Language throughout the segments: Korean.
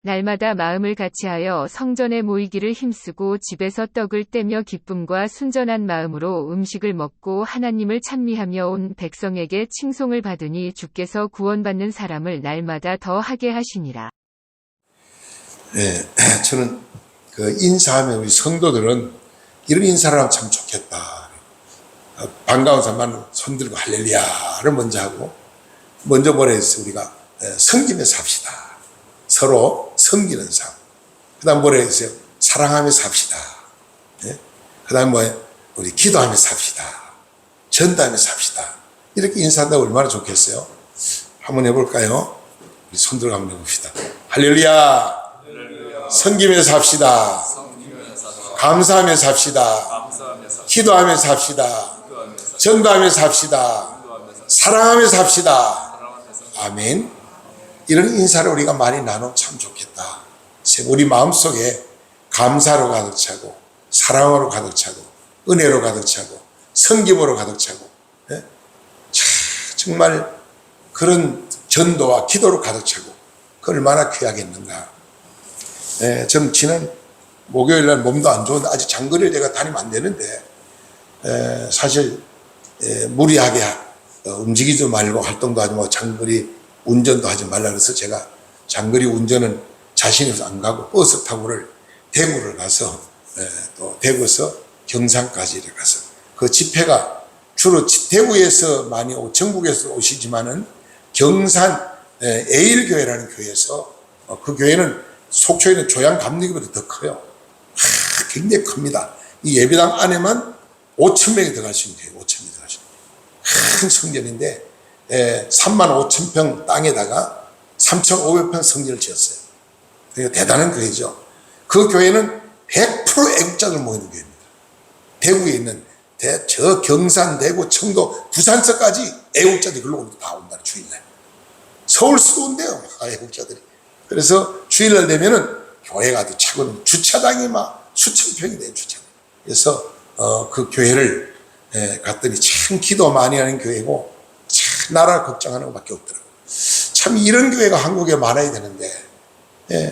날마다 마음을 같이하여 성전에 모이기를 힘쓰고 집에서 떡을 떼며 기쁨과 순전한 마음으로 음식을 먹고 하나님을 찬미하며 온 백성에게 칭송을 받으니 주께서 구원받는 사람을 날마다 더 하게 하시니라. 네, 저는 인사하면 우리 성도들은 이런 인사를 하면 참 좋겠다. 반가운 사람만 손들고 할렐루야를 먼저 하고, 먼저 뭐라 했어요? 우리가 섬기면서 합시다. 서로 섬기는 삶. 그 다음 뭐라 했어요? 사랑하면서 합시다. 그 다음 우리 기도하면서 합시다. 전도하면서 합시다. 이렇게 인사한다고 얼마나 좋겠어요? 한번 해볼까요? 우리 손들고 한번 해봅시다. 할렐루야. 섬기면서 합시다. 감사하면서 합시다. 기도하면서 합시다. 전도하면서 합시다. 사랑하면서 합시다. 아멘. 이런 인사를 우리가 많이 나누면 참 좋겠다. 우리 마음속에 감사로 가득 차고, 사랑으로 가득 차고, 은혜로 가득 차고, 섬김으로 가득 차고, 정말 그런 전도와 기도로 가득 차고, 그 얼마나 귀하겠는가. 저는 지난 목요일날 몸도 안 좋은데 아직 장거리를 제가 다니면 안 되는데, 사실 무리하게 움직이지 말고 활동도 하지 말고 장거리 운전도 하지 말라 그래서 제가 장거리 운전은 자신이 없어서 안 가고 버스 타고를 대구를 가서 또 대구에서 경산까지 가서 그 집회가 주로 대구에서 많이 오고 전국에서 오시지만은 경산 에일교회라는 교회에서 그 교회는 속초에 있는 조양감리교보다 더 커요. 굉장히 큽니다. 이 예배당 안에만 5,000명이 들어갈 수 있는 교회, 5,000명이 들어갈 수 있는 큰 성전인데 35,000평 땅에다가 3,500평 성전을 지었어요. 대단한 교회죠. 그 교회는 100% 애국자들 모이는 교회입니다. 대구에 있는 저 경산, 대구, 청도, 부산서까지 애국자들이 글로 다 온다, 주일날. 서울 수도 온대요, 애국자들이. 그래서 주일날 되면은 교회가 아주 차고 주차장이 막 수천 평이 돼요, 주차장. 그래서 그 교회를 갔더니 참 기도 많이 하는 교회고 참 나라 걱정하는 것밖에 없더라고요. 참 이런 교회가 한국에 많아야 되는데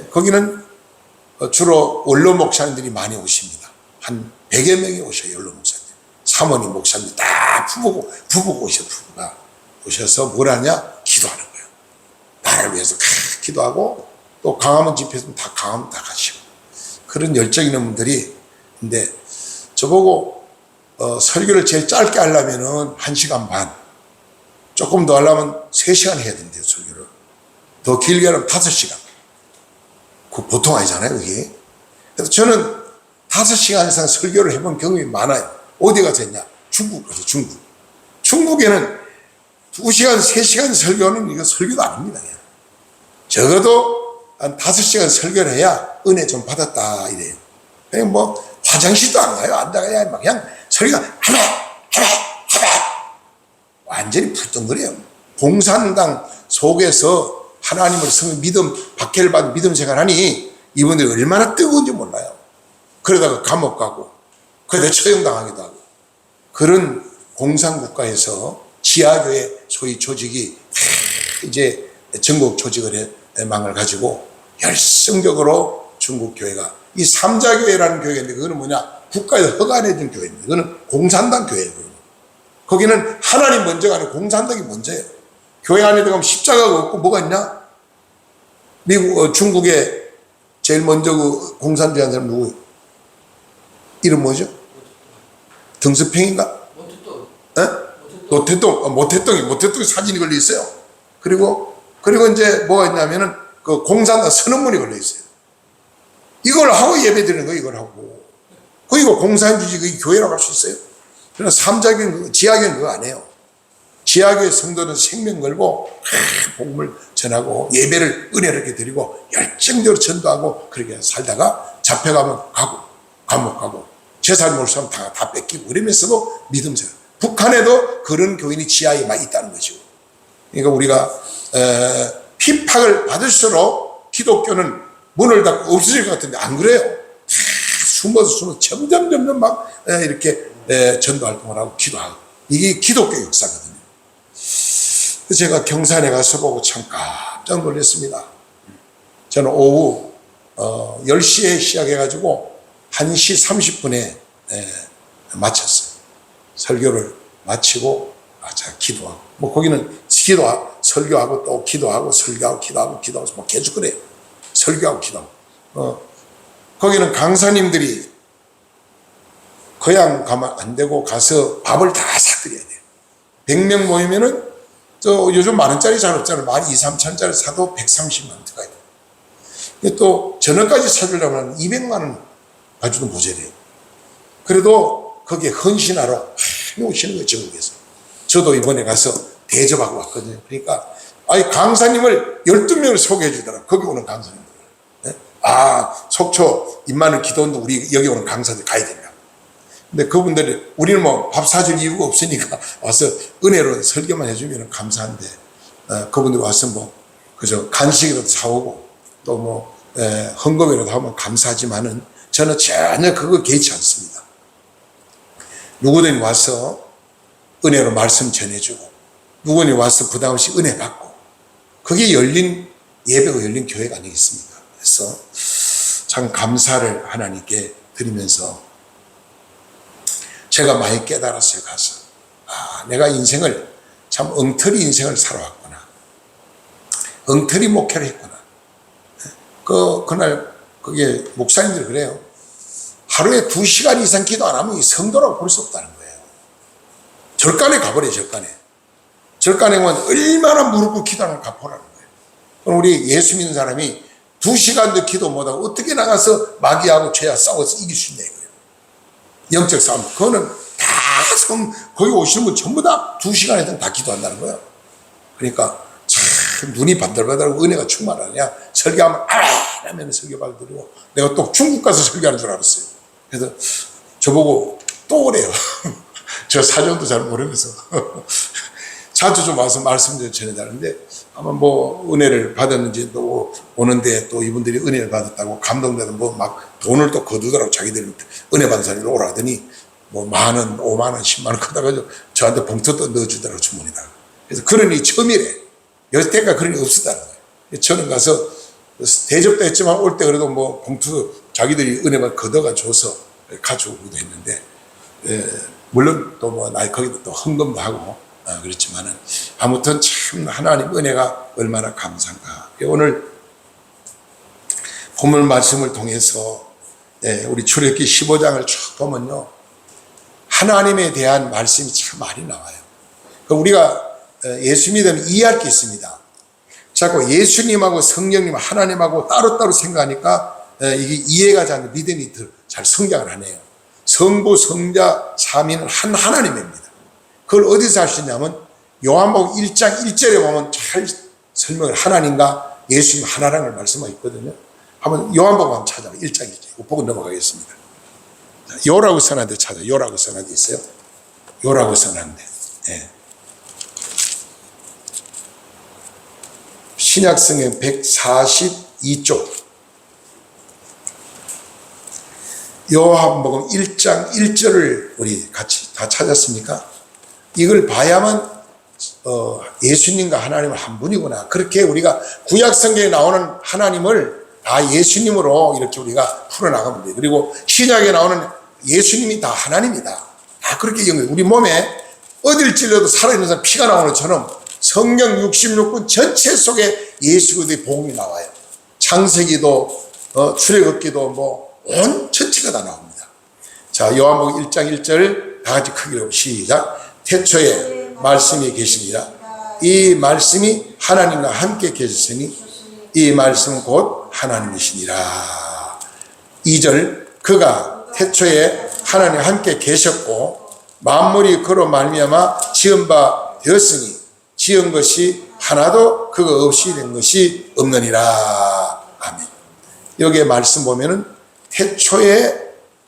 거기는 주로 원로 목사님들이 많이 오십니다. 한 100여 명이 오셔요, 원로 목사님. 사모님 목사님 다 부부가 오셔요, 부부가. 오셔서 뭘 하냐? 기도하는 거예요. 나라를 위해서 기도하고 또 강화문 집회에서 다 강화문 다 가시고 그런 열정 있는 분들이. 근데 저보고 설교를 제일 짧게 하려면은 1시간 반, 조금 더 하려면 3시간 해야 된대요, 설교를. 더 길게 하려면 5시간. 그 보통 아니잖아요, 그게. 그래서 저는 5시간 이상 설교를 해본 경험이 많아요. 어디 가서 했냐? 중국 가서, 중국. 중국에는 2시간, 3시간 설교는 이거 설교도 아닙니다. 그냥. 적어도 한 5시간 설교를 해야 은혜 좀 받았다, 이래요. 그냥 화장실도 안 가요. 앉아가야 그냥 소리가 하바 완전히 풀덩거려요. 공산당 속에서 하나님을 믿음, 박해를 받은 믿음 생활하니 이분들이 얼마나 뜨거운지 몰라요. 그러다가 감옥 가고, 그러다 처형당하기도 하고. 그런 공산국가에서 지하교회 소위 조직이 이제 전국 조직을 망을 가지고 열성적으로 중국교회가 이 삼자교회라는 교회인데 그거는 뭐냐? 국가에서 허가해준 교회입니다. 그거는 공산당 교회예요. 거기는 하나님 먼저가 아니고 공산당이 먼저예요. 교회 안에 들어가면 십자가가 없고 뭐가 있냐? 중국에 제일 먼저 그 공산주의한 사람 누구예요? 이름 뭐죠? 등스팽인가? 모태똥이 사진이 걸려 있어요. 그리고 이제 뭐가 있냐면은 그 공산당 선언문이 걸려 있어요. 이걸 하고 예배 드리는 거예요, 이걸 하고. 이거 공산주의, 그게 교회라고 할 수 있어요? 그러나 삼자교회는, 지하교회는 그거 안 해요. 지하교회 성도는 생명 걸고, 복음을 전하고, 예배를 은혜롭게 드리고, 열정적으로 전도하고, 그렇게 살다가 잡혀가면 가고, 감옥 가고, 재산 몰수하면 다 뺏기고, 이러면서도 믿음 생활. 북한에도 그런 교인이 지하에 많이 있다는 거죠. 그러니까 우리가, 핍박을 받을수록 기독교는 문을 닫고 없어질 것 같은데 안 그래요. 숨어서 점점 막 이렇게 전도 활동을 하고 기도하고. 이게 기독교 역사거든요. 제가 경산에 가서 보고 참 깜짝 놀랐습니다. 저는 오후 10시에 시작해가지고 1시 30분에 마쳤어요. 설교를 마치고 기도하고 뭐 거기는 설교하고 또 기도하고 설교하고 기도하고 뭐 계속 그래요. 설교하고 기도하고 거기는 강사님들이 그냥 가면 안 되고 가서 밥을 다 사드려야 돼요. 100명 모이면은 요즘 만원짜리 잘 없잖아요. 12,000~13,000원짜리 사도 130만 들어가야 돼요. 또 저녁까지 사주려면 200만 원 가지고도 모자라요. 그래도 거기에 헌신하러 많이 오시는 거예요, 전국에서. 저도 이번에 가서 대접하고 왔거든요. 그러니까 강사님을 12명을 소개해 주더라고요. 거기 오는 강사님들. 속초 임마누엘 기도원도 우리 여기 오는 강사들 가야 된다. 근데 그분들이 우리는 뭐 밥 사줄 이유가 없으니까 와서 은혜로 설교만 해주면 감사한데 그분들 와서 뭐 그저 간식이라도 사오고 또 뭐 헌금이라도 하면 감사하지만은 저는 전혀 그거 개의치 않습니다. 누구든지 와서 은혜로 말씀 전해주고 누구든지 와서 부담 없이 은혜 받고 그게 열린 예배가 열린 교회가 아니겠습니까? 그래서 참 감사를 하나님께 드리면서 제가 많이 깨달았어요. 가서 내가 인생을 참 엉터리 인생을 살아왔구나. 엉터리 목회를 했구나. 그날 그게 목사님들 그래요. 하루에 2시간 이상 기도 안 하면 성도라고 볼 수 없다는 거예요. 절간에 가버려요. 절간에 오면 얼마나 무릎 꿇고 기도하는 걸 갚으라는 거예요. 그럼 우리 예수 믿는 사람이 2시간도 기도 못하고 어떻게 나가서 마귀하고 죄와 싸워서 이길 수 있냐 이거예요. 영적 싸움. 그거는 다 거기 오시는 분 전부 다 2시간에든 다 기도한다는 거예요. 그러니까 참 눈이 반들반들하고 은혜가 충만하냐. 설교하면 하면 설교 받아들이고 내가 또 중국 가서 설교하는 줄 알았어요. 그래서 저보고 또 오래요. 저 사정도 잘 모르면서 자주 좀 와서 말씀 좀 전해달라는데 아마 뭐 은혜를 받았는지 또 오는데 또 이분들이 은혜를 받았다고 감동돼서 뭐 막 돈을 또 거두더라고. 자기들이 은혜 받은 사람이 오라 하더니 뭐 10,000원, 50,000원, 100,000원 거다가 저한테 봉투 또 넣어주더라고 주머니다. 그래서 그런 일이 처음이래. 여태까지 그런 일이 없었다는 거예요. 저는 가서 대접도 했지만 올 때 그래도 뭐 봉투 자기들이 은혜만 걷어가 줘서 가져오기도 했는데 물론 또 뭐 나 거기도 또 헌금도 하고 그렇지만은 아무튼 참 하나님 은혜가 얼마나 감사한가. 오늘 본문 말씀을 통해서 우리 출애굽기 15장을 쭉 보면요 하나님에 대한 말씀이 참 많이 나와요. 우리가 예수 믿으면 이해할 게 있습니다. 자꾸 예수님하고 성령님 하나님하고 따로따로 생각하니까 이게 이해가 잘 안 돼. 믿음이 더 잘 성장을 하네요. 성부 성자 삼위는 한 하나님입니다. 그걸 어디서 할 수 있냐면 요한복음 1장 1절에 보면 잘 설명을 하나님과 예수님 하나라는 걸 말씀하고 있거든요. 한번 요한복음 한번 찾아봐. 1장 1절 보고 넘어가겠습니다. 요라고 써놨는데 찾아. 요라고 써놨는데 있어요. 요라고 써놨는데 신약성경 142쪽 요한복음 1장 1절을 우리 같이 다 찾았습니까? 이걸 봐야만 예수님과 하나님은 한 분이구나. 그렇게 우리가 구약성경에 나오는 하나님을 다 예수님으로 이렇게 우리가 풀어나가면 돼요. 그리고 신약에 나오는 예수님이 다 하나님이다. 다 그렇게 연결. 우리 몸에 어딜 찔려도 살아있는 사람 피가 나오는 것처럼 성경 66권 전체 속에 예수 그리스도의 복음이 나와요. 창세기도 출애굽기도 뭐 온 전체가 다 나옵니다. 자, 요한복음 1장 1절 다 같이 크게 시작. 태초에 말씀이 계시니라. 이 말씀이 하나님과 함께 계셨으니 이 말씀은 곧 하나님이시니라. 2절 그가 태초에 하나님과 함께 계셨고 만물이 그로 말미암아 지은 바 되었으니 지은 것이 하나도 그거 없이 된 것이 없느니라. 아멘. 여기에 말씀 보면은 태초에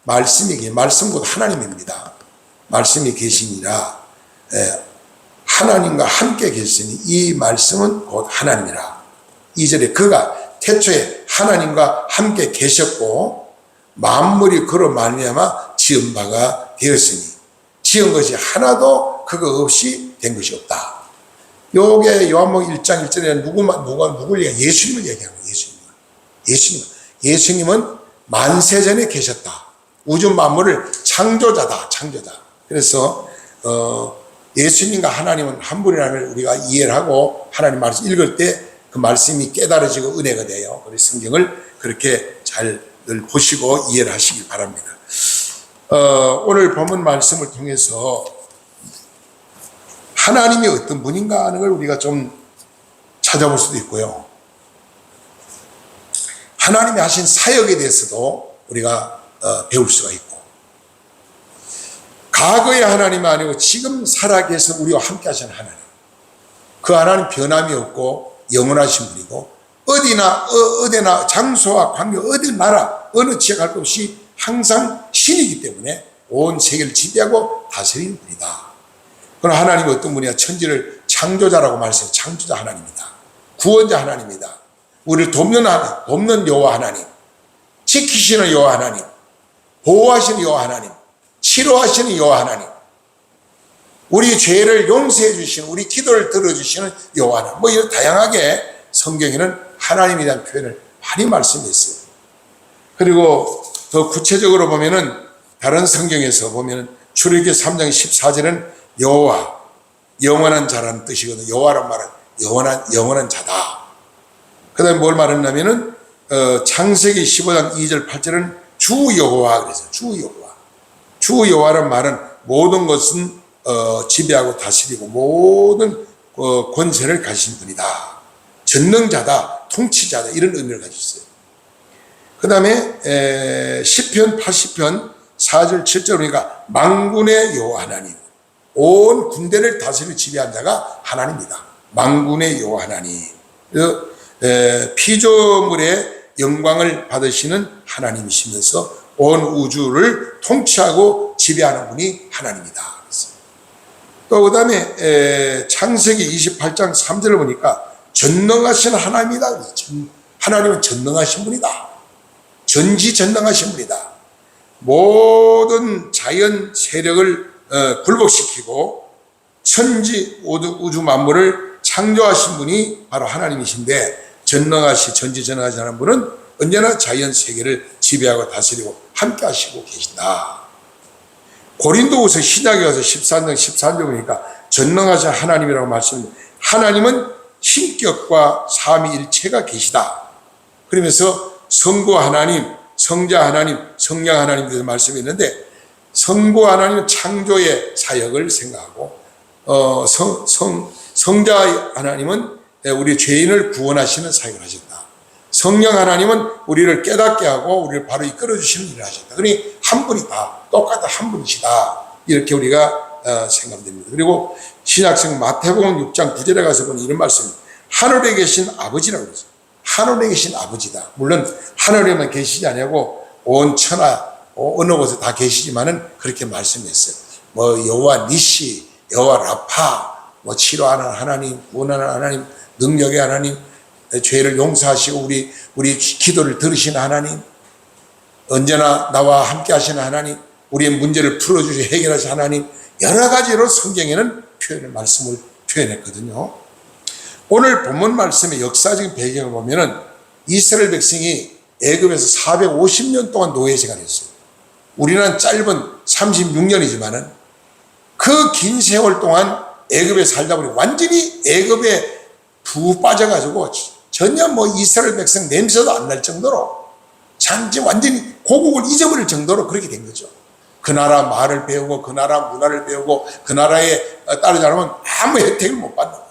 말씀이 말씀 곧 하나님입니다. 말씀이 계시니라. 하나님과 함께 계시니 이 말씀은 곧 하나님이라. 2절에 그가 태초에 하나님과 함께 계셨고 만물이 그로 말미암아 지은 바가 되었으니 지은 것이 하나도 그거 없이 된 것이 없다. 요게 요한복음 1장 1절에 누굴 얘기하는 거예요? 예수님을 얘기하는 거예요. 예수님. 예수님은 만세전에 계셨다. 우주 만물을 창조자다. 그래서 예수님과 하나님은 한 분이라는 걸 우리가 이해를 하고 하나님 말씀 읽을 때 그 말씀이 깨달아지고 은혜가 돼요. 우리 성경을 그렇게 잘 늘 보시고 이해를 하시길 바랍니다. 오늘 본문 말씀을 통해서 하나님이 어떤 분인가 하는 걸 우리가 좀 찾아볼 수도 있고요. 하나님이 하신 사역에 대해서도 우리가 배울 수가 있고, 과거의 하나님이 아니고 지금 살아계셔 우리와 함께 하시는 하나님, 그 하나님 변함이 없고 영원하신 분이고, 어디나 장소와 관계, 어디 나라 어느 지역 할 것 없이 항상 신이기 때문에 온 세계를 지배하고 다스리는 분이다. 그럼 하나님은 어떤 분이야? 천지를 창조자라고 말씀해요. 창조자 하나님이다. 구원자 하나님이다. 우리를 돕는 여호와 하나님, 지키시는 여호와 하나님, 보호하시는 여호와 하나님, 치료하시는 여호와 하나님, 우리 죄를 용서해 주시는, 우리 기도를 들어주시는 여호와 하나님, 뭐 이런 다양하게 성경에는 하나님에 대한 표현을 많이 말씀했어요. 그리고 더 구체적으로 보면은 다른 성경에서 보면은 출애굽기 3장 14절은 여호와, 영원한 자라는 뜻이거든요. 여호와란 말은 영원한 자다. 그 다음에 뭘 말했냐면은 창세기 15장 2절 8절은 주 여호와 그래서 주 여호와란 말은 모든 것은 지배하고 다스리고 모든 권세를 가진 분이다. 전능자다, 통치자다, 이런 의미를 가지고 있어요. 그 다음에 시편 80편 4절 7절 보니까 만군의 여호와 하나님, 온 군대를 다스리고 지배한 자가 하나님이다. 만군의 여호와 하나님, 피조물의 영광을 받으시는 하나님이시면서 온 우주를 통치하고 지배하는 분이 하나님이다. 또 그 다음에 창세기 28장 3절을 보니까 전능하신 하나님이다. 하나님은 전능하신 분이다. 전지전능하신 분이다. 모든 자연 세력을 굴복시키고 천지 우주 만물을 창조하신 분이 바로 하나님이신데, 전지전능하신 하나님 분은 언제나 자연 세계를 지배하고 다스리고 함께 하시고 계신다. 고린도후서 신약에 가서 13장 13절 보니까 전능하신 하나님이라고 말씀합니다. 하나님은 신격과 삼위일체가 계시다. 그러면서 성부 하나님, 성자 하나님, 성령 하나님에 대해서 말씀했는데, 성부 하나님은 창조의 사역을 생각하고, 성자 하나님은 우리 죄인을 구원하시는 사역을 하셨다. 성령 하나님은 우리를 깨닫게 하고 우리를 바로 이끌어 주시는 일을 하셨다. 그러니 한 분이다. 똑같은 한 분이시다. 이렇게 우리가 생각됩니다. 그리고 신약성 마태복음 6장 9절에 가서 보니 이런 말씀입니다. 하늘에 계신 아버지라고 그랬어요. 하늘에 계신 아버지다. 물론 하늘에만 계시지 아니고 온 천하 어느 곳에 다 계시지만은 그렇게 말씀했어요. 뭐 여호와 니시, 여호와 라파, 뭐 치료하는 하나님, 구원하는 하나님, 능력의 하나님, 죄를 용서하시고 우리 기도를 들으시는 하나님, 언제나 나와 함께 하시는 하나님, 우리의 문제를 풀어주시고 해결하시는 하나님, 여러 가지로 성경에는 말씀을 표현했거든요. 오늘 본문 말씀의 역사적인 배경을 보면은 이스라엘 백성이 애굽에서 450년 동안 노예 생활했어요. 우리는 짧은 36년이지만은 그 긴 세월 동안 애굽에 살다 보니 완전히 애굽에 부 빠져가지고 전혀 뭐 이스라엘 백성 냄새도 안 날 정도로 완전히 고국을 잊어버릴 정도로 그렇게 된 거죠. 그 나라 말을 배우고 그 나라 문화를 배우고 그 나라에 따르지 않으면 아무 혜택을 못 받는 거예요.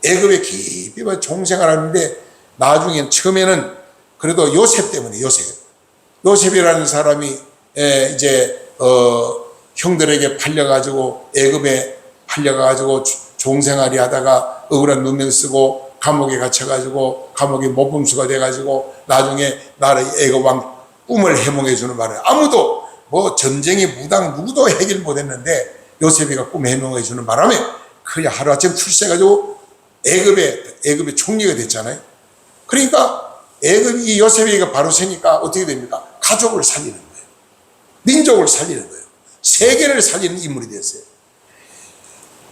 애굽에 깊이 종생활하는데 나중엔 처음에는 그래도 요셉 때문에 요셉이라는 사람이 이제 형들에게 팔려가지고 애굽에 팔려가지고 종생활이 하다가 억울한 누명 쓰고 감옥에 갇혀가지고 감옥에 모범수가 돼가지고 나중에 나라의 애굽 왕 꿈을 해몽해 주는 말은 아무도 뭐 전쟁이 무당 누구도 해결 못했는데 요셉이가 꿈 해몽해 주는 바람에 그냥 하루아침 출세해가지고 애굽의 총리가 됐잖아요. 그러니까 애굽이 요셉이가 바로 세니까 어떻게 됩니까? 가족을 살리는 거예요. 민족을 살리는 거예요. 세계를 살리는 인물이 됐어요.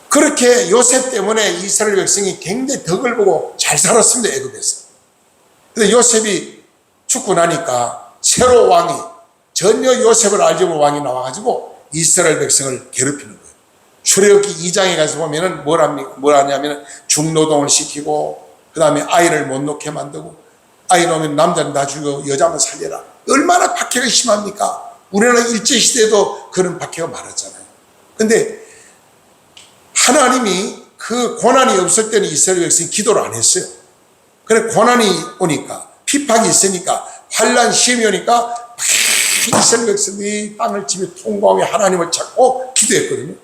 그렇게 요셉 때문에 이스라엘 백성이 굉장히 덕을 보고 잘 살았습니다. 애굽에서. 근데 요셉이 죽고 나니까 새로 왕이 전혀 요셉을 알지 못한 왕이 나와가지고 이스라엘 백성을 괴롭히는 거예요. 출애굽기 2장에 가서 보면은 뭘 하냐면 중노동을 시키고 그 다음에 아이를 못 놓게 만들고 아이 놓으면 남자는 다 죽이고 여자만 살려라. 얼마나 박해가 심합니까? 우리나라 일제시대에도 그런 박해가 많았잖아요. 근데 하나님이 그 고난이 없을 때는 이스라엘 백성이 기도를 안 했어요. 그래 고난이 오니까 핍박이 있으니까 환난 시험이 오니까 이스라엘 백성이 땅을 치며 통곡하며 하나님을 찾고 기도했거든요.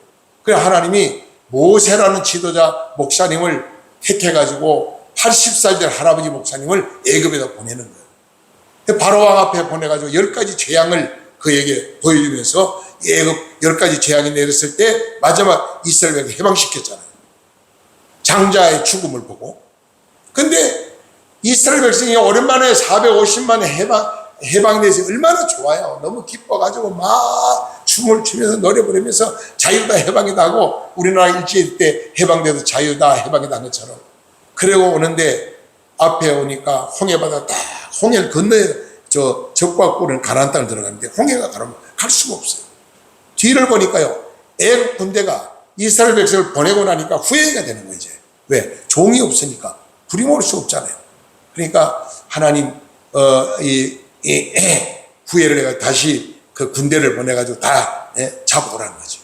그래 하나님이 모세라는 지도자 목사님을 택해가지고 80살 된 할아버지 목사님을 애굽에다 보내는 거예요. 바로왕 앞에 보내가지고 10가지 재앙을 그에게 보여주면서 애굽 10가지 재앙이 내렸을 때 마지막 이스라엘 백성을 해방시켰잖아요. 장자의 죽음을 보고. 근데 이스라엘 백성이 오랜만에 450만에 해방돼서 얼마나 좋아요. 너무 기뻐가지고 막 춤을 추면서 노래 부르면서 자유다 해방이다 하고 우리나라 일제 때 해방돼서 자유다 해방이다 한 것처럼. 그러고 오는데 앞에 오니까 홍해바다 딱 홍해를 건너야 저 적과 꿀은 가나안 땅을 들어가는데 홍해가 가면 갈 수가 없어요. 뒤를 보니까요. 애국 군대가 이스라엘 백성을 보내고 나니까 후회가 되는 거예요. 이제. 왜? 종이 없으니까 부림올 수 없잖아요. 그러니까 하나님 후회를 해가 다시 그 군대를 보내가지고 다 잡아오라는 거죠.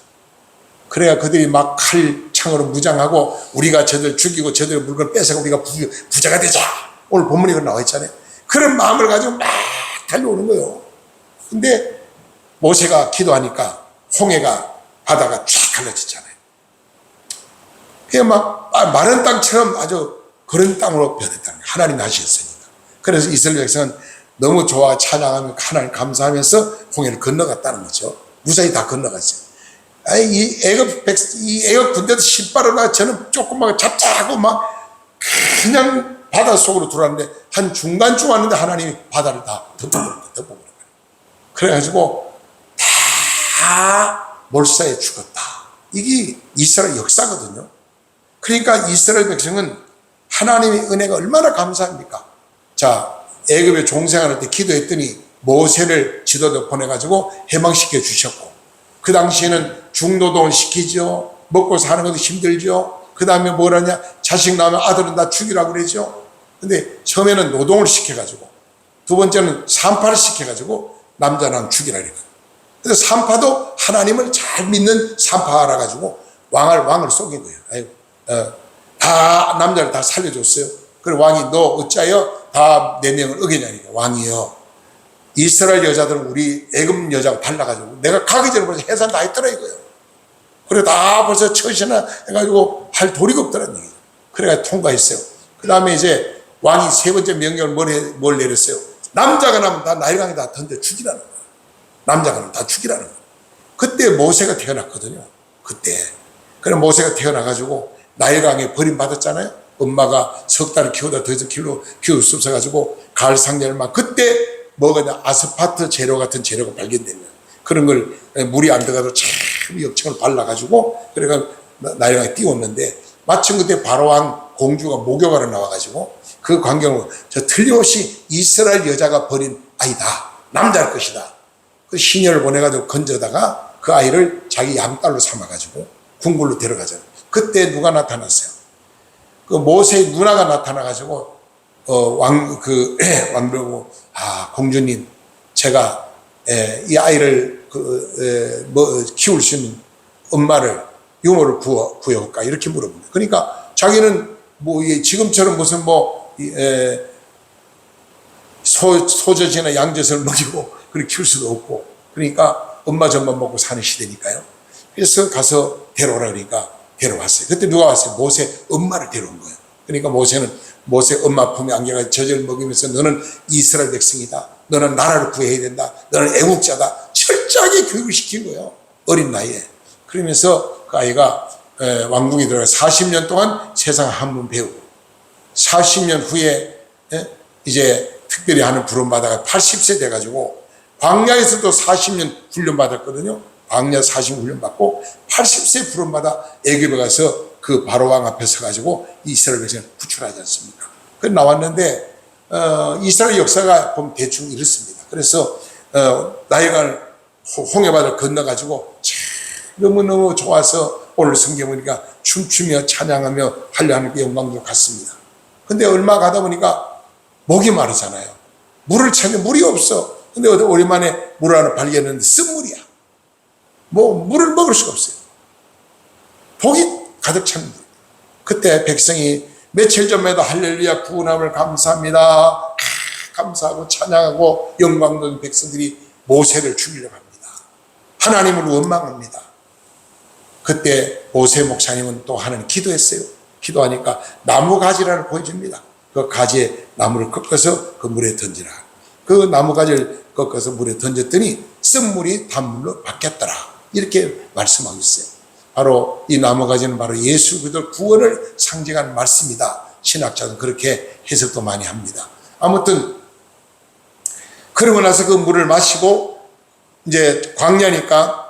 그래야 그들이 막 칼창으로 무장하고 우리가 저들 죽이고 저들 물건 뺏어가 우리가 부자가 되자. 오늘 본문에 나와 있잖아요. 그런 마음을 가지고 막 달려오는 거예요. 근데 모세가 기도하니까 홍해가 바다가 쫙 갈라졌잖아요. 그냥 막 마른 땅처럼 아주 그런 땅으로 변했다는 거예요. 하나님이 하셨으니까. 그래서 이스라엘 백성은 너무 좋아 찬양하며 하나님 감사하면서 홍해를 건너갔다는 거죠. 무사히 다 건너갔어요. 이 애굽 군대도 신바르나 저는 조금만 잡자고 막 그냥 바다 속으로 들어왔는데 한 중간쯤 왔는데 하나님이 바다를 다 덮어버린 거예요. 그래가지고 다 몰사에 죽었다. 이게 이스라엘 역사거든요. 그러니까 이스라엘 백성은 하나님의 은혜가 얼마나 감사합니까? 자, 애굽에 종생활할 때 기도했더니 모세를 지도자 보내가지고 해방시켜 주셨고 그 당시에는 중노동을 시키죠. 먹고 사는 것도 힘들죠. 그 다음에 뭘 하냐? 자식 낳으면 아들은 다 죽이라고 그러죠. 근데 처음에는 노동을 시켜가지고 두 번째는 산파를 시켜가지고 남자는 죽이라 그래요. 그래서 산파도 하나님을 잘 믿는 산파라 가지고 왕을 속인 거예요. 다 남자를 다 살려줬어요. 그리고 왕이 너 어찌하여 다 내 명을 어기냐니까 왕이요. 이스라엘 여자들은 우리 애굽 여자하고 달라가지고 내가 가기 전에 벌써 해산 다 했더라 이거요. 그래 다 벌써 처신을 해가지고 할 도리가 없더라는 얘기죠. 그래가 통과했어요. 그 다음에 이제 왕이 세 번째 명령을 뭘 내렸어요? 남자가 나면 다 나일강에 다 던져 죽이라는 거예요. 남자가 나면 다 죽이라는 거예요. 그때 모세가 태어났거든요. 그때. 그래 모세가 태어나가지고 나일강에 버림받았잖아요. 엄마가 석 달을 키우다 더 이상 키울 수 없어가지고 가을 상년을 그때 뭐가 아스파트 재료 같은 재료가 발견되면 그런 걸 물이 안 들어가도 참 역청을 발라가지고 그래가 나일강에 띄웠는데 마침 그때 바로왕 공주가 목욕하러 나와가지고 그 광경으로 저 틀림없이 이스라엘 여자가 버린 아이다. 남자일 것이다. 그 시녀를 보내가지고 건져다가 그 아이를 자기 양딸로 삼아가지고 궁궐로 데려가잖아요. 그때 누가 나타났어요? 그 모세의 누나가 나타나가지고 왕비고 공주님 제가 이 아이를 키울 수 있는 엄마를 유모를 구해올까 이렇게 물어봅니다. 그러니까 자기는 지금처럼 무슨 소젖이나 양젖을 먹이고 그렇게 키울 수도 없고 그러니까 엄마 젖만 먹고 사는 시대니까요. 그래서 가서 데려오라 그러니까 데려왔어요. 그때 누가 왔어요? 모세 엄마를 데려온 거예요. 그러니까 모세는 모세 엄마 품에 안겨가지고 젖을 먹이면서 너는 이스라엘 백성이다. 너는 나라를 구해야 된다. 너는 애국자다. 철저하게 교육을 시킨 거예요. 어린 나이에. 그러면서 그 아이가 왕궁에 들어가 40년 동안 세상 한문 배우고 40년 후에 이제 특별히 하는 부름받아가 80세 돼가지고 광야에서도 40년 훈련받았거든요. 광야 40년 훈련받고 80세 부름받아 애굽에 가서 그 바로왕 앞에 서가지고 이스라엘 백성을 구출하지 않습니까? 그 나왔는데 이스라엘 역사가 보면 대충 이렇습니다. 그래서 나이가 홍해바다를 건너가지고 너무너무 좋아서 오늘 성경 보니까 춤추며 찬양하며 하나님께 영광도 갔습니다. 근데 얼마 가다 보니까 목이 마르잖아요. 물을 찾는데 물이 없어. 근데 오랜만에 물 하나 발견했는데 쓴물이야. 물을 먹을 수가 없어요. 복이 가득 찹니다. 그때 백성이 며칠 전에도 할렐루야 구원함을 감사합니다. 감사하고 찬양하고 영광 돌린 백성들이 모세를 죽이려고 합니다. 하나님을 원망합니다. 그때 모세 목사님은 또 하나님 기도했어요. 기도하니까 나무 가지를 보여줍니다. 그 가지에 나무를 꺾어서 그 물에 던지라. 그 나무 가지를 꺾어서 물에 던졌더니 쓴물이 단물로 바뀌었더라. 이렇게 말씀하고 있어요. 바로 이 나무 가지는 바로 예수 그리스도 구원을 상징하는 말씀이다. 신학자는 그렇게 해석도 많이 합니다. 아무튼 그러고 나서 그 물을 마시고 이제 광야니까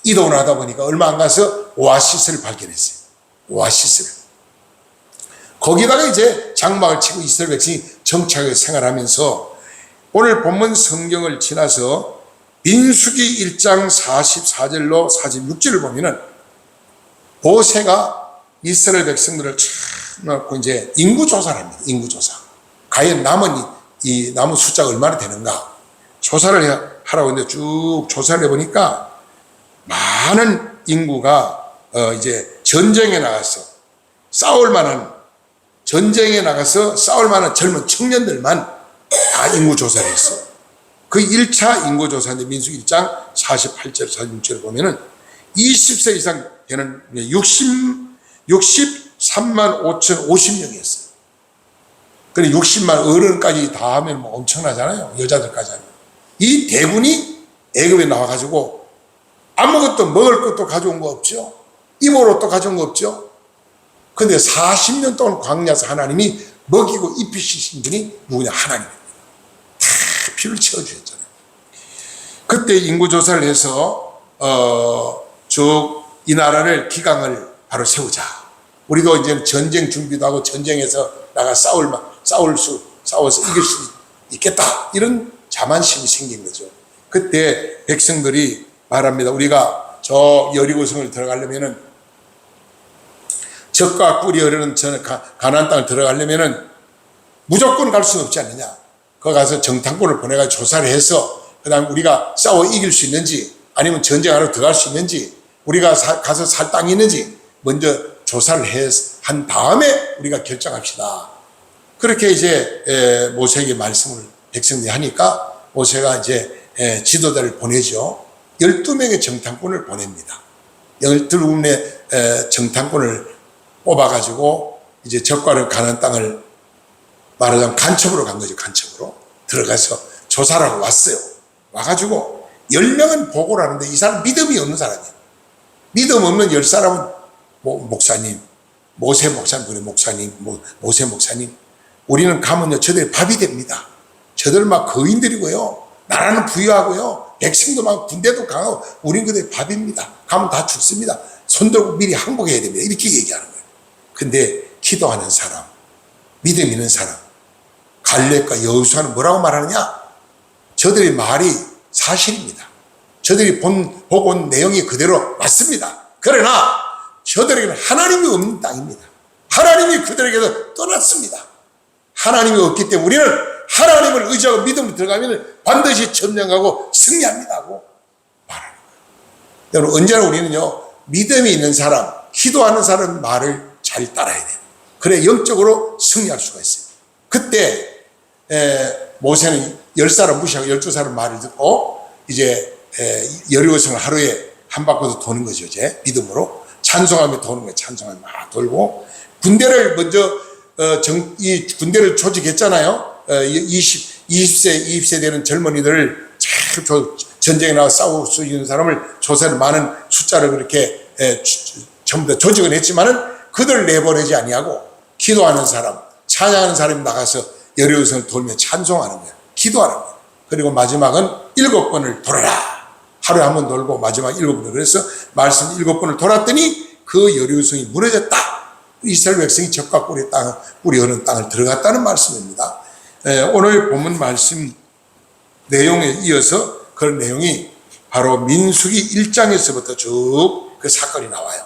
이동을 하다 보니까 얼마 안 가서 오아시스를 발견했어요. 오아시스를. 거기다가 이제 장막을 치고 이스라엘 백성이 정착하게 생활하면서 오늘 본문 성경을 지나서 민수기 1장 44절로 46절을 보면은 모세가 이스라엘 백성들을 참 놓고 이제 인구조사를 합니다. 인구조사. 과연 남은 이 나무 숫자가 얼마나 되는가. 조사를 하라고 했는데 쭉 조사를 해보니까 많은 인구가 이제 전쟁에 나가서 싸울 만한 젊은 청년들만 다 인구조사를 했어요. 그 1차 인구조사인데 민수기 1장 48절, 46절을 보면은 20세 이상 되는 63만 5,050명이었어요. 그래 60만 어른까지 다 하면 엄청나잖아요. 여자들까지 하면. 이 대군이 애굽에 나와가지고 아무것도 먹을 것도 가져온 거 없죠. 입을 옷도 가져온 거 없죠. 근데 40년 동안 광야에서 하나님이 먹이고 입히신 분이 누구냐? 하나님입니다. 다 피를 채워주셨잖아요. 그때 인구조사를 해서 이 나라를 기강을 바로 세우자. 우리도 이제 전쟁 준비도 하고 전쟁에서 나가 싸워서 이길 수 있겠다. 이런 자만심이 생긴 거죠. 그때 백성들이 말합니다. 우리가 저 여리고성을 들어가려면은 적과 꿀이 흐르는 가나안 땅을 들어가려면은 무조건 갈 수는 없지 않느냐. 거기 가서 정탐꾼을 보내가지고 조사를 해서 그다음에 우리가 싸워 이길 수 있는지 아니면 전쟁하러 들어갈 수 있는지 우리가 가서 살 땅이 있는지 먼저 조사를 한 다음에 우리가 결정합시다. 그렇게 이제 모세에게 말씀을 백성들이 하니까 모세가 이제 지도자를 보내죠. 12명의 정탐꾼을 보냅니다. 12명의 정탐꾼을 뽑아가지고 이제 적과를 가나안 땅을 말하자면 간첩으로 간 거죠. 간첩으로 들어가서 조사를 하고 왔어요. 와가지고 10명은 보고를 하는데 이 사람 믿음이 없는 사람이에요. 믿음 없는 10사람은 목사님, 모세 목사님, 모세 목사님, 우리는 가면요 저들이 밥이 됩니다. 저들 막 거인들이고요, 나라는 부유하고요, 백성도 많고 군대도 강하고 우린 그들 밥입니다. 가면 다 죽습니다. 손들고 미리 항복해야 됩니다. 이렇게 얘기하는 거예요. 근데 기도하는 사람, 믿음 있는 사람, 갈렙과 여호수아는 뭐라고 말하느냐? 저들의 말이 사실입니다. 저들이 보고 온 내용이 그대로 맞습니다. 그러나 저들에게는 하나님이 없는 땅입니다. 하나님이 그들에게서 떠났습니다. 하나님이 없기 때문에 우리는 하나님을 의지하고 믿음으로 들어가면 반드시 점령하고 승리합니다 하고 말하는 거예요. 여러분 언제나 우리는요 믿음이 있는 사람, 기도하는 사람 말을 잘 따라야 돼요. 그래 영적으로 승리할 수가 있어요. 그때 모세는 10사람 무시하고 12사람 말을 듣고 이제 여리고성을 하루에 한 바퀴도 도는 거죠. 이제 믿음으로 찬송하며 도는 거예요. 찬송하며 막 돌고 군대를 먼저 이 군대를 조직했잖아요. 20세 되는 젊은이들을 잘 전쟁에 나가 싸울 수 있는 사람을 조사를 많은 숫자를 그렇게 전부 다 조직을 했지만은 그들을 내보내지 아니하고 기도하는 사람, 찬양하는 사람이 나가서 여리고성을 돌며 찬송하는 거예요. 기도하는 거예요. 그리고 마지막은 7번을 돌아라. 하루에 한 번 돌고 마지막 7번을 그래서 말씀 7번을 돌았더니 그 여리고성이 무너졌다. 이스라엘 백성이 적과 꿀이 흐르는 땅을 들어갔다는 말씀입니다. 오늘 본문 말씀 내용에 이어서 그런 내용이 바로 민수기 1장에서부터 쭉 그 사건이 나와요.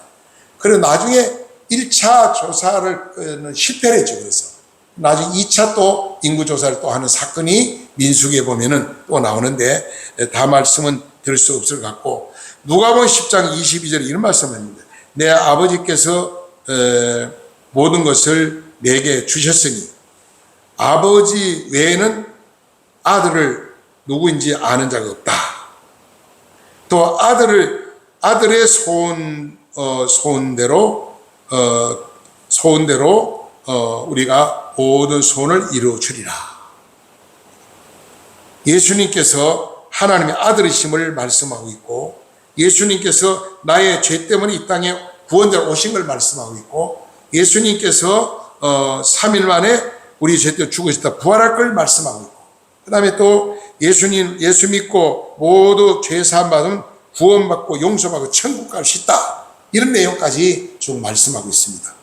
그리고 나중에 1차 조사를 실패를 했죠. 그래서 나중에 2차 또 인구조사를 또 하는 사건이 민수기에 보면은 또 나오는데 다 말씀은 드릴 수 없을 것 같고, 누가복음 10장 22절에 이런 말씀을 합니다. 내 아버지께서 모든 것을 내게 주셨으니 아버지 외에는 아들을 누구인지 아는 자가 없다. 또 아들의 소원대로 우리가 모든 소원을 이루어 주리라. 예수님께서 하나님의 아들이심을 말씀하고 있고, 예수님께서 나의 죄 때문에 이 땅에 구원자로 오신 걸 말씀하고 있고, 예수님께서 3일 만에 우리 죄 때문에 죽으셨다 부활할 걸 말씀하고 있고, 그 다음에 또 예수 믿고 모두 죄 사함 받으면 구원받고 용서받고 천국 갈 수 있다, 이런 내용까지 쭉 말씀하고 있습니다.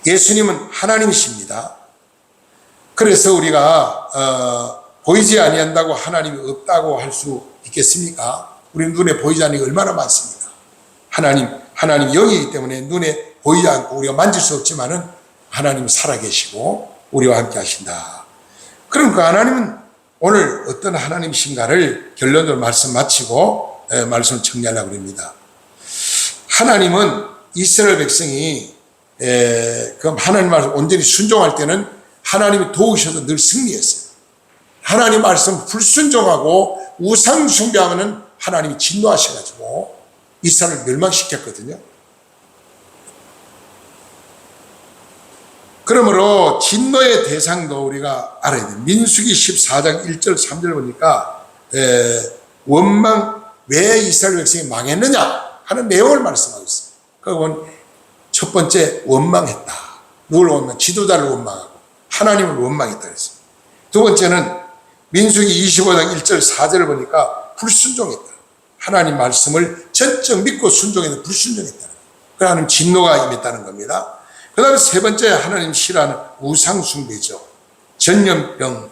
예수님은 하나님이십니다. 그래서 우리가 보이지 아니한다고 하나님이 없다고 할 수 있겠습니까? 우리 눈에 보이지 않는 게 얼마나 많습니다. 하나님 영이기 때문에 눈에 보이지 않고 우리가 만질 수 없지만은 하나님 살아계시고 우리와 함께 하신다. 그럼 그 하나님은 오늘 어떤 하나님이신가를 결론적으로 말씀 마치고 말씀을 정리하려고 합니다. 하나님은 이스라엘 백성이 그 하나님 말씀 온전히 순종할 때는 하나님이 도우셔서 늘 승리했어요. 하나님 말씀 불순종하고 우상 숭배하면 하나님이 진노하셔가지고 이스라엘을 멸망시켰거든요. 그러므로 진노의 대상도 우리가 알아야 돼요. 민수기 14장 1절 3절 보니까 원망, 왜 이스라엘 백성이 망했느냐 하는 내용을 말씀하고 있어요. 그건 첫 번째 원망했다. 누굴 원망? 지도자를 원망하고 하나님을 원망했다 그랬어요. 두 번째는 민수기 25장 1절 4절을 보니까 불순종했다. 하나님 말씀을 전적 믿고 순종했는데 불순종했다. 그래서 하나님 진노가 임했다는 겁니다. 그 다음에 세 번째 하나님 싫어하는 우상숭배죠. 전염병,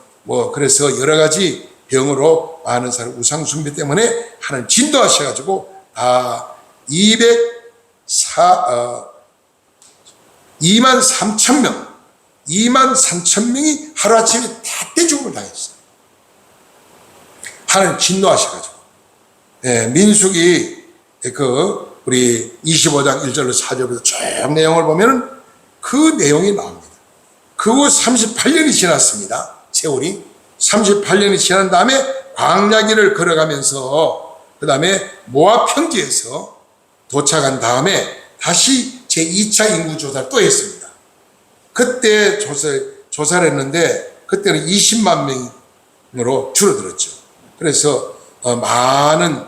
그래서 여러 가지 병으로 많은 사람 우상숭배 때문에 하나님 진노하셔가지고 2만 3천 명이 하루아침에 다 떼죽음을 당했어요. 하나님 진노하셔가지고. 민수기 우리 25장 1절로 4절부터 쭉 내용을 보면은 그 내용이 나옵니다. 그 후 38년이 지났습니다. 세월이 38년이 지난 다음에 광야길을 걸어가면서 그 다음에 모압 평지에서 도착한 다음에 다시 제2차 인구조사를 또 했습니다. 그때 조사를 했는데 그때는 20만 명으로 줄어들었죠. 그래서 많은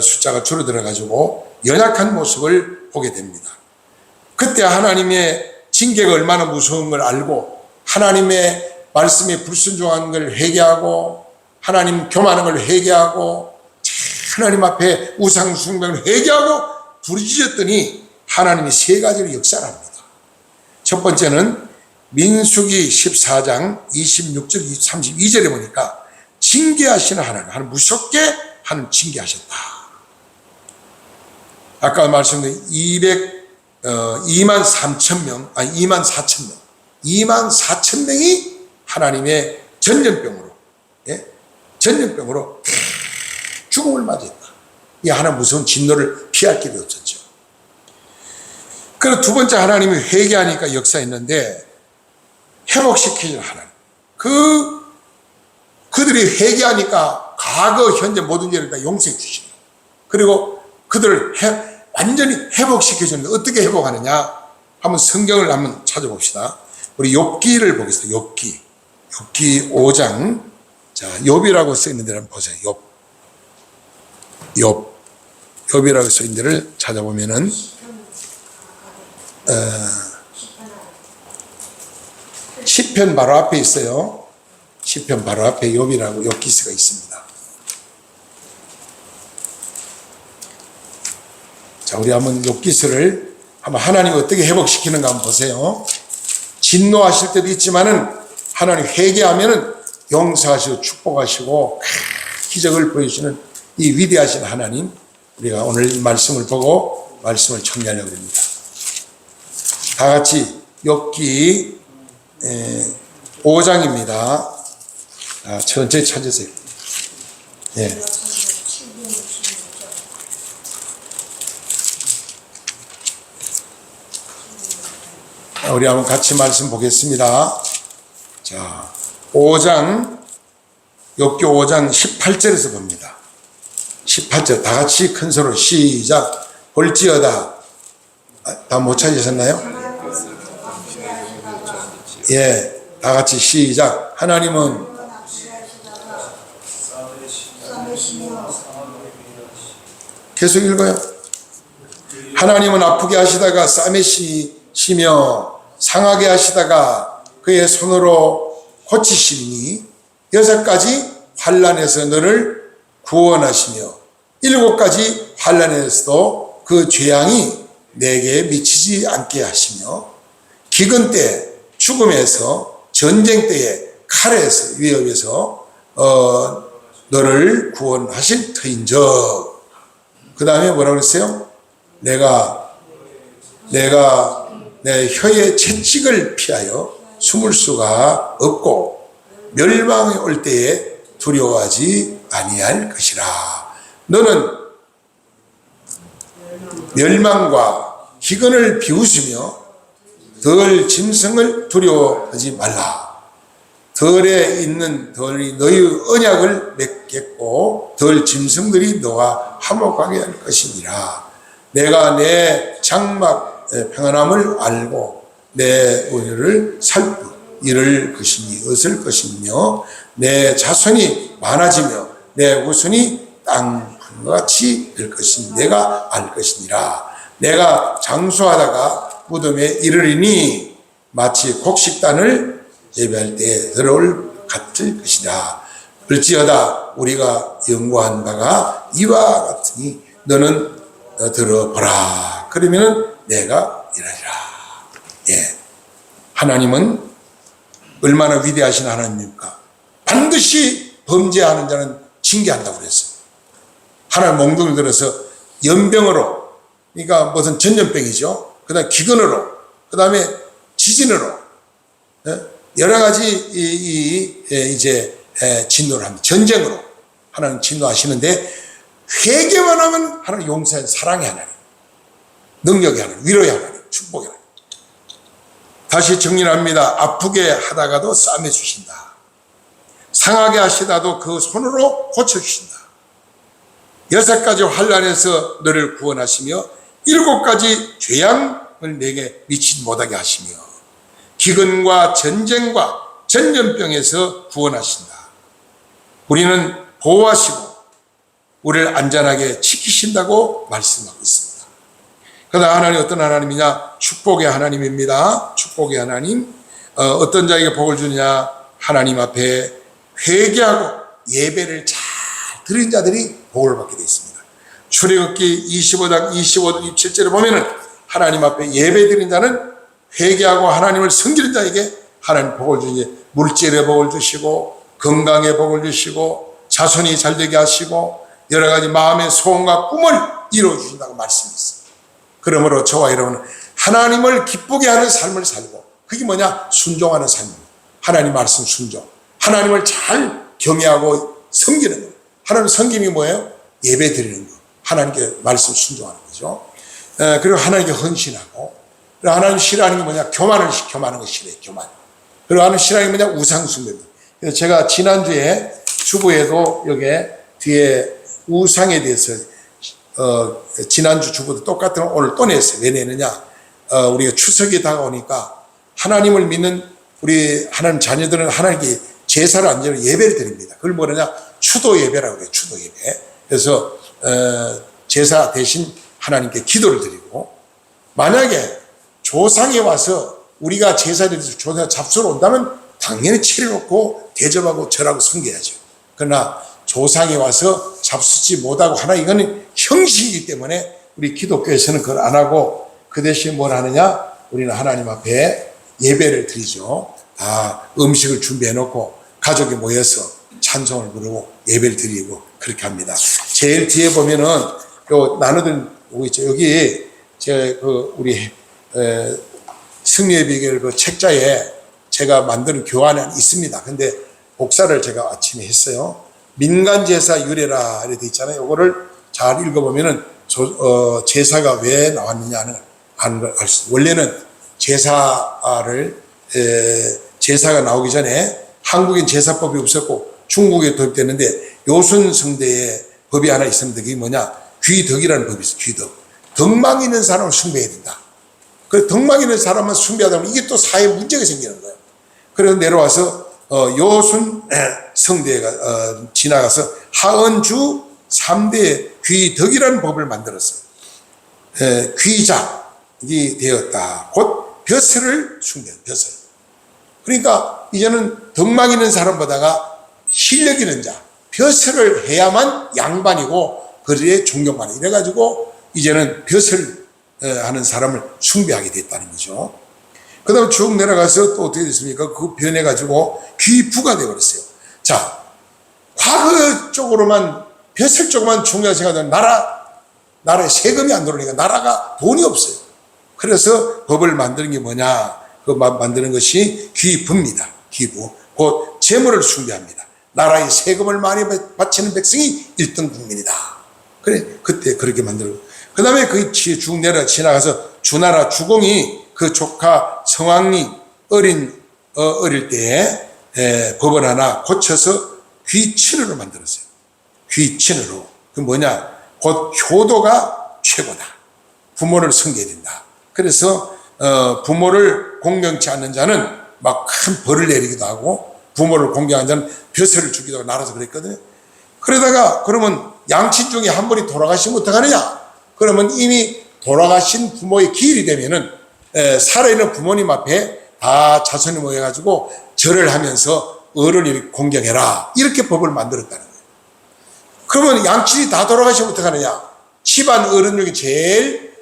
숫자가 줄어들어가지고 연약한 모습을 보게 됩니다. 그때 하나님의 징계가 얼마나 무서운 걸 알고 하나님의 말씀에 불순종한 걸 회개하고 하나님 교만한 걸 회개하고 하나님 앞에 우상 숭배를 회개하고 부르짖었더니 하나님이 세 가지로 역사를 합니다. 첫 번째는 민수기 14장 26절 32절에 보니까 징계하시는 하나님 무섭게 하나님 징계하셨다. 아까 말씀드린 2만 4천 명이 하나님의 전염병으로 죽음을 맞이했다. 이 하나 무서운 진노를 피할 길이 없었죠. 그리고 두 번째 하나님이 회개하니까 역사했는데 회복시키는 하나님. 그들이 회개하니까 과거, 현재 모든 죄를 다 용서해 주시고 그리고 그들을 완전히 회복시켜주는데 어떻게 회복하느냐? 한번 성경을 한번 찾아봅시다. 우리 욥기를 보겠습니다. 욥기 5장. 자, 욥이라고 써 있는 데를 한번 보세요. 욥이라고 써 있는 데를 찾아보면은 시편 바로 앞에 있어요. 시편 바로 앞에 욥이라고 욥기서가 있습니다. 자, 우리 한번 욥기서를 한번 하나님 어떻게 회복시키는가 한번 보세요. 진노하실 때도 있지만은 하나님 회개하면은 용서하시고 축복하시고 기적을 보여주시는 이 위대하신 하나님, 우리가 오늘 이 말씀을 보고 말씀을 청취하려고 합니다. 다 같이 욥기 5장입니다. 천천히 찾으세요. 예. 우리 한번 같이 말씀 보겠습니다. 자, 5장, 욥기 5장 18절에서 봅니다. 18절 다 같이 큰 소리로 시작. 볼지어다. 다 못 찾으셨나요? 예, 다 같이 시작. 하나님은 계속 읽어요. 하나님은 아프게 하시다가 싸매시며 상하게 하시다가 그의 손으로 고치시니 6가지 환난에서 너를 구원하시며 7가지 환난에서도 그 죄악이 내게 미치지 않게 하시며 기근 때 죽음에서 전쟁 때에 칼에서 위협에서 너를 구원하실 터인즉. 그 다음에 뭐라고 그랬어요? 내가 내 혀의 채찍을 피하여 숨을 수가 없고 멸망이 올 때에 두려워하지 아니할 것이라. 너는 멸망과 기근을 비웃으며 덜 짐승을 두려워하지 말라. 덜에 있는 덜이 너희 언약을 맺겠고 덜 짐승들이 너와 화목하게 할 것이니라. 내가 내 장막 평안함을 알고 내 은혜를 살피 이를 것이니 얻을 것이며 내 자손이 많아지며 내 후손이 땅같이 될 것이니 내가 알 것이니라. 내가 장수하다가 무덤에 이르리니 마치 곡식단을 예배할 때 들어올 같을 것이다. 볼지어다 우리가 연구한 바가 이와 같으니 너는 들어보라. 그러면은 내가 이러리라. 예, 하나님은 얼마나 위대하신 하나님입니까? 반드시 범죄하는 자는 징계한다고 그랬어요. 하나님 몽둥이를 들어서 연병으로, 그러니까 무슨 전염병이죠. 그 다음에 기근으로, 그 다음에 지진으로, 여러 가지 이제 진노를 합니다. 전쟁으로 하나님 진노하시는데 회개만 하면 하나님 용서의 사랑의 하나님, 능력의 하나님, 위로의 하나님, 축복의 하나님. 다시 정리합니다. 아프게 하다가도 싸매 주신다. 상하게 하시다도 그 손으로 고쳐주신다. 6가지 환난에서 너를 구원하시며 7가지 죄악을 내게 미치지 못하게 하시며 기근과 전쟁과 전염병에서 구원하신다. 우리는 보호하시고 우리를 안전하게 지키신다고 말씀하고 있습니다. 그러나 하나님 어떤 하나님이냐? 축복의 하나님입니다. 축복의 하나님. 어떤 자에게 복을 주느냐? 하나님 앞에 회개하고 예배를 잘 드린 자들이 복을 받게 되어 있습니다. 출애굽기 25장 25절 27절에 보면은 하나님 앞에 예배 드린 자는 회개하고 하나님을 섬기는 자에게 하나님 복을 주니 물질의 복을 주시고 건강의 복을 주시고 자손이 잘되게 하시고 여러 가지 마음의 소원과 꿈을 이루어 주신다고 말씀했습니다. 그러므로 저와 여러분은 하나님을 기쁘게 하는 삶을 살고, 그게 뭐냐? 순종하는 삶입니다. 하나님 말씀 순종, 하나님을 잘 경외하고 섬기는 거. 하나님 섬김이 뭐예요? 예배 드리는 거, 하나님께 말씀 순종하는 거죠. 그리고 하나님께 헌신하고, 그리고 하나님 싫어하는 게 뭐냐? 교만하는 거 싫어해요. 교만. 그리고 하나님 싫어하는 게 뭐냐? 우상숭배입니다. 그래서 제가 지난주에 주부에도 여기 뒤에 우상에 대해서 지난주 주부도 똑같은 걸 오늘 또 냈어요. 왜 내느냐? 우리가 추석이 다가오니까 하나님을 믿는 우리 하나님 자녀들은 하나님께 제사를 안 지내고 예배를 드립니다. 그걸 뭐냐? 추도 예배라고 그래요. 추도 예배. 그래서 제사 대신 하나님께 기도를 드리고, 만약에 조상에 와서 우리가 제사를 드려서 조상 잡수러 온다면 당연히 차려놓고 대접하고 절하고 섬겨야죠. 그러나 조상이 와서 잡수지 못하고 하나, 이거는 형식이기 때문에 우리 기독교에서는 그걸 안 하고 그 대신 뭘 하느냐? 우리는 하나님 앞에 예배를 드리죠. 음식을 준비해 놓고 가족이 모여서 찬송을 부르고 예배를 드리고 그렇게 합니다. 제일 뒤에 보면은 요 나누던 거 있죠. 여기 우리 승리의 비결 그 책자에 제가 만드는 교환이 있습니다. 근데 복사를 제가 아침에 했어요. 민간제사 유래라 이렇게 돼 있잖아요. 이거를 잘 읽어보면은 제사가 왜 나왔느냐는 아는 걸 알 수 있어요. 원래는 제사가 나오기 전에 한국엔 제사법이 없었고 중국에 도입됐는데 요순 성대의 법이 하나 있었는데 그게 뭐냐? 귀덕이라는 법이 있어요. 귀덕. 덕망 있는 사람을 숭배해야 된다. 그 덕망 있는 사람만 숭배하다 보면 이게 또 사회에 문제가 생기는 거예요. 그래서 내려와서 요순 성대가 지나가서 하은주 3대 귀덕이라는 법을 만들었어요. 귀작이 되었다. 곧 벼슬을 숭배해요. 벼슬. 그러니까 이제는 덕망 있는 사람보다가 실력 있는 자, 벼슬을 해야만 양반이고 그들의 존경받아. 이래가지고 이제는 벼슬 하는 사람을 숭배하게 됐다는 거죠. 그 다음에 쭉 내려가서 또 어떻게 됐습니까? 그 변해가지고 귀부가 되어버렸어요. 자, 과거 쪽으로만, 벼슬 쪽만 중요하게 생각하면 나라에 세금이 안 들어오니까 나라가 돈이 없어요. 그래서 법을 만드는 게 뭐냐? 그 만드는 것이 귀부입니다. 귀부. 곧 재물을 숭배합니다. 나라에 세금을 많이 바치는 백성이 1등 국민이다. 그래, 그때 그렇게 만들고. 그 다음에 그 쭉 내려 지나가서 주나라 주공이 그 조카 성왕이 어릴 때에 법을 하나 고쳐서 귀친으로 만들었어요. 귀친으로. 그 뭐냐? 곧 효도가 최고다. 부모를 섬겨야 된다. 그래서 부모를 공경치 않는 자는 막 큰 벌을 내리기도 하고 부모를 공경하는 자는 벼슬을 주기도 하고 나라서 그랬거든요. 그러다가 그러면 양친 중에 한 분이 돌아가시면 어떡하느냐? 그러면 이미 돌아가신 부모의 기일이 되면은 살아있는 부모님 앞에 다 자손이 모여가지고 절을 하면서 어른을 공경해라. 이렇게 법을 만들었다는 거예요. 그러면 양친이 다 돌아가시면 어떡하느냐? 집안 어른 중에 제일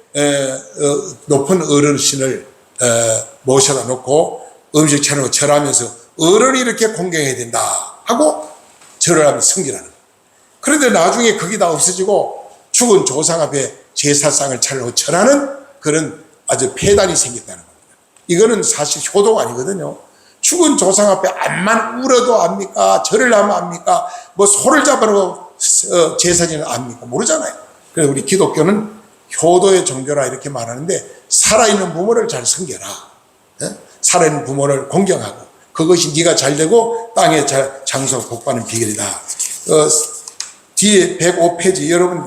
높은 어르신을 모셔다 놓고 음식 차리고 절하면서 어른이 이렇게 공경해야 된다 하고 절을 하면 성기라는 거예요. 그런데 나중에 그게 다 없어지고 죽은 조상 앞에 제사상을 차리고 절하는 그런 아주 폐단이 생겼다는 겁니다. 이거는 사실 효도가 아니거든요. 죽은 조상 앞에 암만 울어도 압니까? 절을 하면 압니까? 뭐 소를 잡으라고 제사지는 압니까? 모르잖아요. 그래서 우리 기독교는 효도의 종교라 이렇게 말하는데 살아있는 부모를 잘 섬겨라. 살아있는 부모를 공경하고 그것이 네가 잘 되고 땅에 장수하고 복받는 비결이다. 뒤에 105페이지 여러분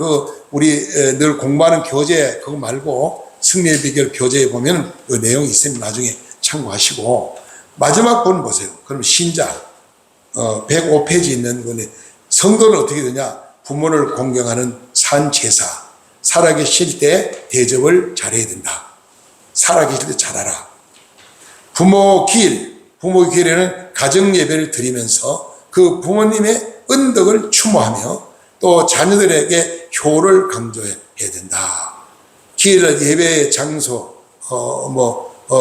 우리 늘 공부하는 교재 그거 말고 승리의 비결 교재에 보면 그 내용이 있으면 나중에 참고하시고 마지막 본 보세요. 그럼 신자 105페이지 있는 건데 성도는 어떻게 되냐? 부모를 공경하는 산제사. 살아계실 때 대접을 잘해야 된다. 살아계실 때 잘하라. 부모 기일에는 가정 예배를 드리면서 그 부모님의 은덕을 추모하며 또 자녀들에게 효를 강조해야 된다. 기일 예배 장소,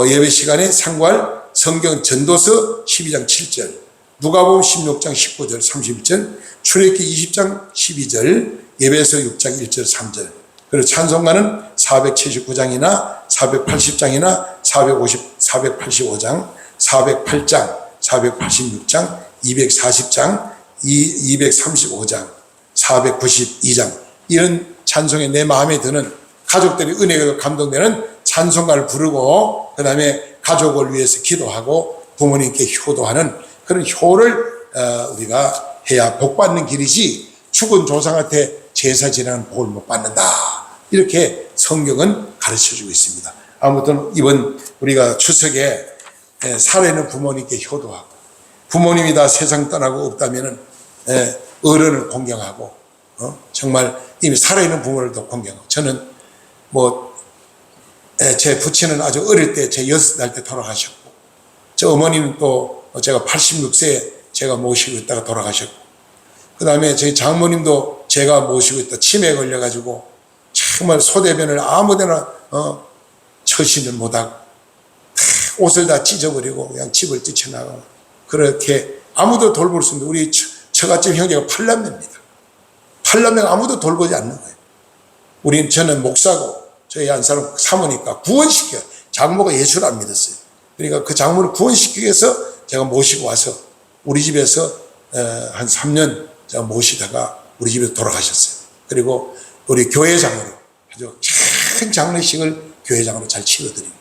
예배 시간에 상고할 성경 전도서 12장 7절, 누가복음 16장 19절 31절, 출애굽기 20장 12절, 예배서 6장 1절 3절. 그리고 찬송가는 479장이나 480장이나 485장, 408장, 486장, 240장, 235장, 492장 이런 찬송에 내 마음에 드는 가족들이 은혜가 감동되는 찬송가를 부르고 그 다음에 가족을 위해서 기도하고 부모님께 효도하는 그런 효를 우리가 해야 복받는 길이지 죽은 조상한테 제사 지내는 복을 못 받는다. 이렇게 성경은 가르쳐주고 있습니다. 아무튼 이번 우리가 추석에 살아있는 부모님께 효도하고 부모님이 다 세상 떠나고 없다면은 어른을 공경하고 정말 이미 살아있는 부모를 더 공경하고 저는 제 부친은 아주 어릴 때 제 6살 때 돌아가셨고 저 어머니는 또 제가 86세에 제가 모시고 있다가 돌아가셨고 그 다음에 저희 장모님도 제가 모시고 있다 치매에 걸려가지고 정말 소대변을 아무데나 처신을 못하고 옷을 다 찢어버리고 그냥 집을 뛰쳐나가고 그렇게 아무도 돌볼 수 없는 우리 처갓집 형제가 8남매입니다. 8남매가 아무도 돌보지 않는 거예요. 저는 목사고 저희 한 사람 사모니까 구원시켜요. 장모가 예수를 안 믿었어요. 그러니까 그 장모를 구원시키기 위해서 제가 모시고 와서 우리 집에서 한 3년 제가 모시다가 우리 집에 돌아가셨어요. 그리고 우리 교회장으로 아주 큰 장례식을 교회장으로 잘 치러드립니다.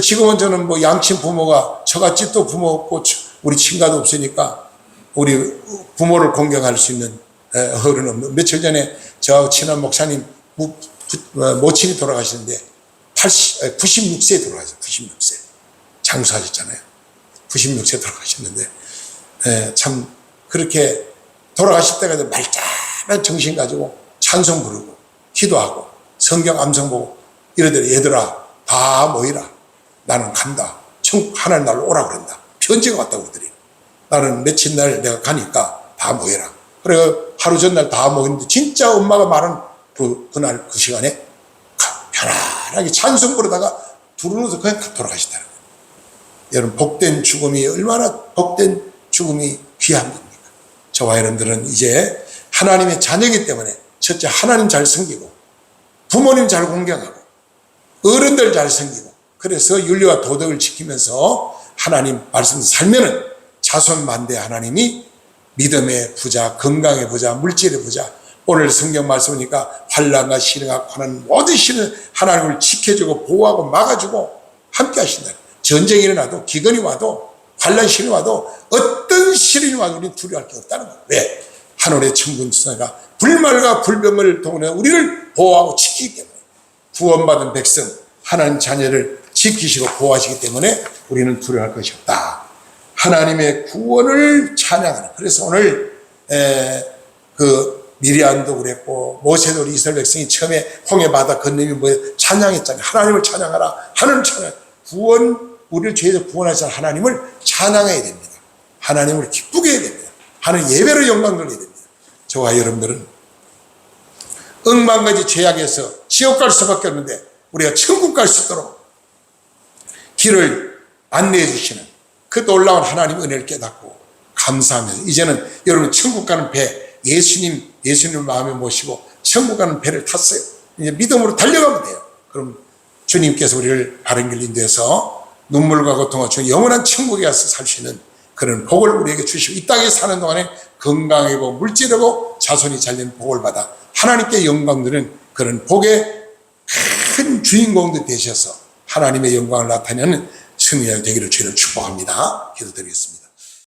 지금은 저는 뭐 양친 부모가 처갓집도 부모 없고 우리 친가도 없으니까 우리 부모를 공경할 수 있는 어른 없는. 며칠 전에 저하고 친한 목사님 모친이 돌아가시는데 96세에 돌아가셨어요. 96세 장수하셨잖아요. 96세에 돌아가셨는데 참 그렇게 돌아가실 때가 말짱한 정신 가지고 찬송 부르고 기도하고 성경 암송 보고 이러더니 얘들아 다 모이라. 나는 간다. 하나님 날로 오라 그런다. 편지가 왔다고 그러더니 나는 며칠 날 내가 가니까 다 모여라. 그래 하루 전날 다 모였는데 진짜 엄마가 말한 그날 그 시간에 편안하게 찬송 부르다가 두루누워서 그냥 돌아가시더라고요. 여러분 복된 죽음이 얼마나 복된 죽음이 귀한 겁니까? 저와 여러분들은 이제 하나님의 자녀이기 때문에 첫째 하나님 잘 섬기고 부모님 잘 공경하고 어른들 잘 섬기고 그래서 윤리와 도덕을 지키면서 하나님 말씀 살면은 자손 만대 하나님이 믿음의 부자, 건강의 부자, 물질의 부자. 오늘 성경 말씀이니까 환난과 시련과 고난 모든 시는 하나님을 지켜주고 보호하고 막아주고 함께 하신다. 전쟁이 일어나도 기근이 와도 환난 시련이 와도 어떤 시련이 와도 우리는 두려워할 게 없다는 거예요. 왜? 하늘의 천군 천사가 불말과 불병을 동원해 우리를 보호하고 지키기 때문에 구원받은 백성 하나님 자녀를 지키시고 보호하시기 때문에 우리는 두려워할 것이 없다. 하나님의 구원을 찬양하는. 그래서 오늘 미리안도 그랬고 모세도 이스라엘 백성이 처음에 홍해 바다 건너면 찬양했잖아요. 하나님을 찬양하라. 하나님을 찬양. 우리를 죄에서 구원하신 하나님을 찬양해야 됩니다. 하나님을 기쁘게 해야 됩니다. 하나님 예배로 영광 돌려야 됩니다. 저와 여러분들은 억만가지 죄악에서 지옥 갈 수밖에 없는데 우리가 천국 갈 수 있도록 길을 안내해 주시는 그 놀라운 하나님 은혜를 깨닫고 감사하면서 이제는 여러분 천국 가는 배 예수님 마음에 모시고 천국 가는 배를 탔어요. 이제 믿음으로 달려가면 돼요. 그럼 주님께서 우리를 바른 길 인도해서 눈물과 고통과 영원한 천국에 가서 살 수 있는 그런 복을 우리에게 주시고 이 땅에 사는 동안에 건강하고 물질하고 자손이 잘된 복을 받아 하나님께 영광 드리는 그런 복의 큰 주인공도 되셔서 하나님의 영광을 나타내는 승리가 되기를 주를 축복합니다. 기도드리겠습니다.